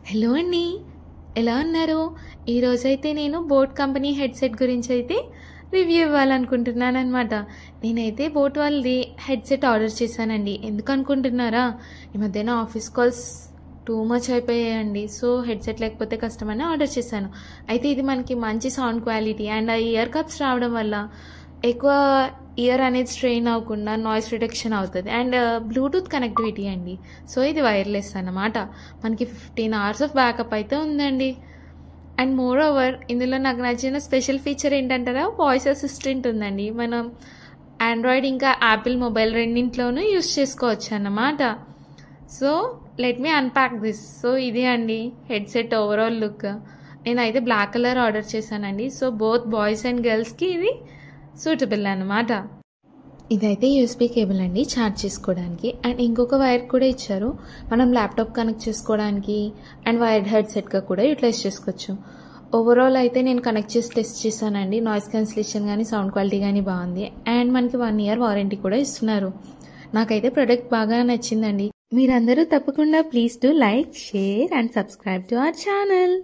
Hello అండి. ఎలా ఉన్నారు? ఈరోజైతే నేను బోట్ కంపెనీ హెడ్సెట్ గురించి అయితే రివ్యూ ఇవ్వాలనుకుంటున్నాననమాట. నేనైతే బోట్ వాళ్ళది హెడ్సెట్ ఆర్డర్ చేశానండి. ఎందుకు అనుకుంటున్నారా? ఈ మధ్యన ఆఫీస్ కాల్స్ టూ మచ్ అయిపోయాయండి. సో హెడ్సెట్ లేకపోతే కష్టమని ఆర్డర్ చేశాను. అయితే ఇది మనకి మంచి సౌండ్ క్వాలిటీ అండ్ ఆ ఇయర్ కప్స్ రావడం వల్ల ఎక్కువ ఇయర్ అనేది స్ట్రెయిన్ అవ్వకుండా నాయిస్ రిడక్షన్ అవుతుంది అండ్ బ్లూటూత్ కనెక్టివిటీ అండి. సో ఇది వైర్లెస్ అన్నమాట. మనకి 15 hours ఆఫ్ బ్యాకప్ అయితే ఉందండి. అండ్ మోర్ ఓవర్ ఇందులో నాకు నచ్చిన స్పెషల్ ఫీచర్ ఏంటంటారా, వాయిస్ అసిస్టెంట్ ఉందండి. మనం ఆండ్రాయిడ్ ఇంకా యాపిల్ మొబైల్ రెండింటిలోనూ యూస్ చేసుకోవచ్చు అన్నమాట. So let me unpack this. So ఇది అండి హెడ్సెట్ ఓవరాల్ లుక్. నేనైతే బ్లాక్ కలర్ ఆర్డర్ చేశానండి. సో బోత్ బాయ్స్ అండ్ గర్ల్స్కి ఇది సూటబుల్ అన్నమాట. ఇదైతే యూఎస్బీ కేబుల్ అండి, ఛార్జ్ చేసుకోవడానికి. అండ్ ఇంకొక వైర్ కూడా ఇచ్చారు, మనం ల్యాప్టాప్ కనెక్ట్ చేసుకోవడానికి అండ్ వైర్డ్ హెడ్సెట్గా కూడా యూటిలైజ్ చేసుకోవచ్చు. ఓవరాల్ అయితే నేను కనెక్ట్ చేసి టెస్ట్ చేశానండి. నాయిస్ క్యాన్సిలేషన్ కానీ సౌండ్ క్వాలిటీ కానీ బాగుంది అండ్ మనకి 1 year వారంటీ కూడా ఇస్తున్నారు. నాకైతే ప్రొడక్ట్ బాగా నచ్చిందండి. మీరందరూ తప్పకుండా please do like, share and subscribe to our channel.